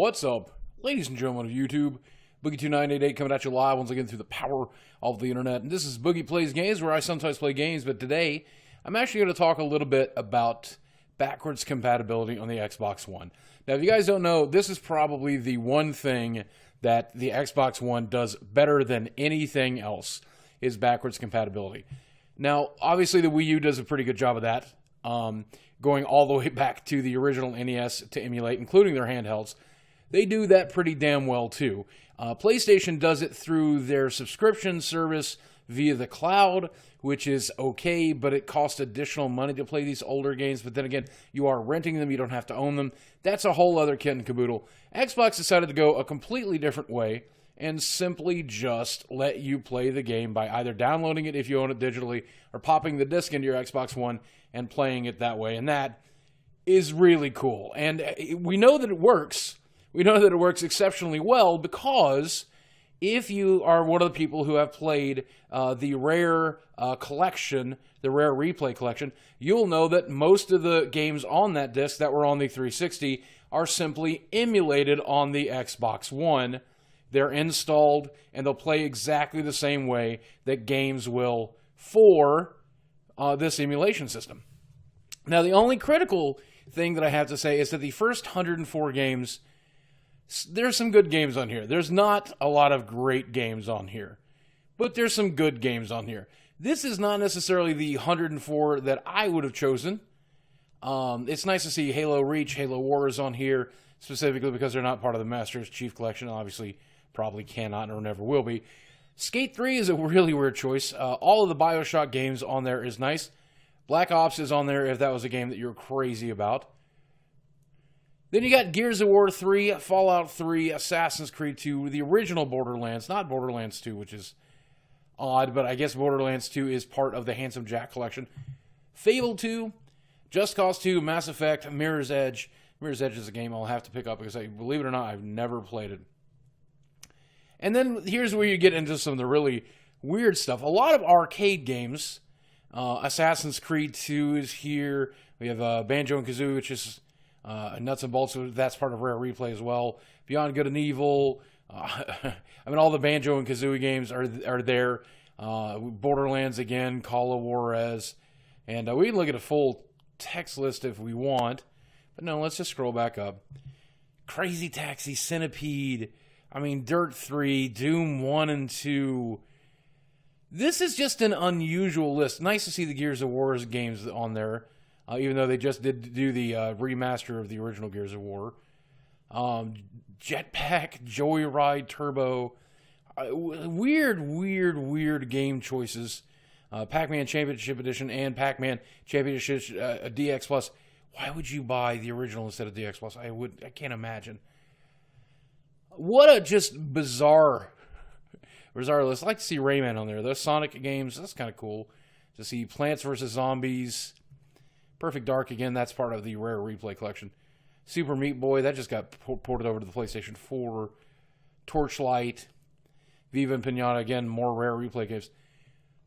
What's up, ladies and gentlemen of YouTube? Boogie2988 coming at you live once again through the power of the internet. And this is Boogie Plays Games, where I sometimes play games, but today I'm actually going to talk a little bit about backwards compatibility on the Xbox One. Now, if you guys don't know, this is probably the one thing that the Xbox One does better than anything else, is backwards compatibility. Now, obviously the Wii U does a pretty good job of that, going all the way back to the original NES to emulate, including their handhelds. They do that pretty damn well too. PlayStation does it through their subscription service via the cloud, which is okay, but it costs additional money to play these older games. But then again, you are renting them, you don't have to own them. That's a whole other kit and caboodle. Xbox decided to go a completely different way and simply just let you play the game by either downloading it if you own it digitally or popping the disc into your Xbox One and playing it that way. And that is really cool. And we know that it works. We know that it works exceptionally well because if you are one of the people who have played the Rare collection, the Rare Replay collection, you'll know that most of the games on that disc that were on the 360 are simply emulated on the Xbox One. They're installed, and they'll play exactly the same way that games will for this emulation system. Now, the only critical thing that I have to say is that the first 104 games, there's some good games on here. There's not a lot of great games on here, but there's some good games on here. This is not necessarily the 104 that I would have chosen. It's nice to see Halo Reach, Halo Wars on here, specifically because they're not part of the Master's Chief Collection. Obviously, probably cannot or never will be. Skate 3 is a really weird choice. All of the BioShock games on there is nice. Black Ops is on there if that was a game that you're crazy about. Then you got Gears of War 3, Fallout 3, Assassin's Creed 2, the original Borderlands, not Borderlands 2, which is odd, but I guess Borderlands 2 is part of the Handsome Jack collection. Fable 2, Just Cause 2, Mass Effect, Mirror's Edge. Mirror's Edge is a game I'll have to pick up because, believe it or not, I've never played it. And then here's where you get into some of the really weird stuff. A lot of arcade games. Assassin's Creed 2 is here. We have Banjo and Kazooie, which is nuts and bolts. That's part of Rare Replay as well. Beyond Good and Evil. All the Banjo and Kazooie games are there. Borderlands again. Call of Juarez. And we can look at a full text list if we want. But no, let's just scroll back up. Crazy Taxi, Centipede. Dirt 3, Doom 1 and 2. This is just an unusual list. Nice to see the Gears of War games on there, even though they just did do the remaster of the original Gears of War. Jetpack, Joyride, Turbo. Weird game choices. Pac-Man Championship Edition and Pac-Man Championship DX Plus. Why would you buy the original instead of DX Plus? I can't imagine. What a just bizarre list. I'd like to see Rayman on there. Those Sonic games, that's kind of cool. To see Plants vs. Zombies. Perfect Dark, again, that's part of the Rare Replay collection. Super Meat Boy, that just got ported over to the PlayStation 4. Torchlight. Viva and Pinata, again, more Rare Replay games.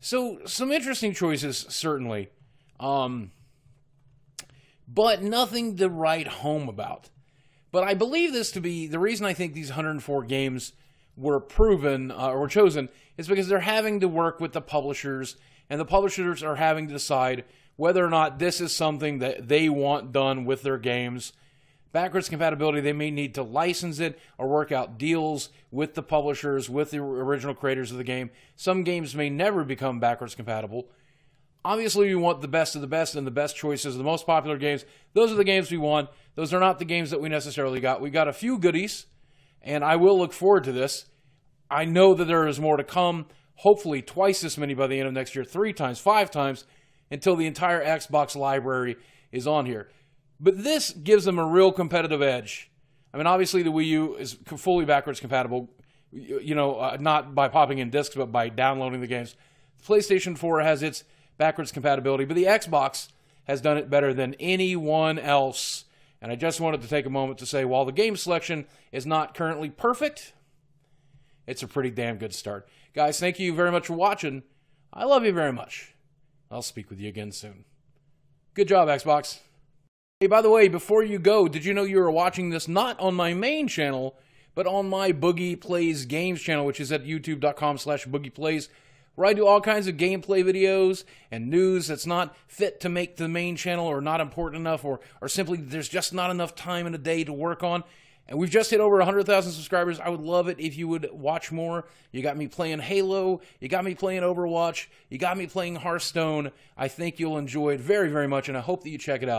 So, some interesting choices, certainly. But nothing to write home about. But I believe this to be, the reason I think these 104 games were proven, or chosen, is because they're having to work with the publishers, and the publishers are having to decide whether or not this is something that they want done with their games. Backwards compatibility, they may need to license it or work out deals with the publishers, with the original creators of the game. Some games may never become backwards compatible. Obviously, we want the best of the best and the best choices, the most popular games. Those are the games we want. Those are not the games that we necessarily got. We got a few goodies, and I will look forward to this. I know that there is more to come, hopefully twice this many by the end of next year, 3 times, 5 times, until the entire Xbox library is on here. But this gives them a real competitive edge. Obviously the Wii U is fully backwards compatible, not by popping in discs, but by downloading the games. The PlayStation 4 has its backwards compatibility, but the Xbox has done it better than anyone else. And I just wanted to take a moment to say, while the game selection is not currently perfect, it's a pretty damn good start. Guys, thank you very much for watching. I love you very much. I'll speak with you again soon. Good job, Xbox. Hey, by the way, before you go, did you know you were watching this not on my main channel, but on my Boogie Plays Games channel, which is at youtube.com/boogieplays, where I do all kinds of gameplay videos and news that's not fit to make the main channel or not important enough or simply there's just not enough time in a day to work on. And we've just hit over 100,000 subscribers. I would love it if you would watch more. You got me playing Halo. You got me playing Overwatch. You got me playing Hearthstone. I think you'll enjoy it very, very much, and I hope that you check it out.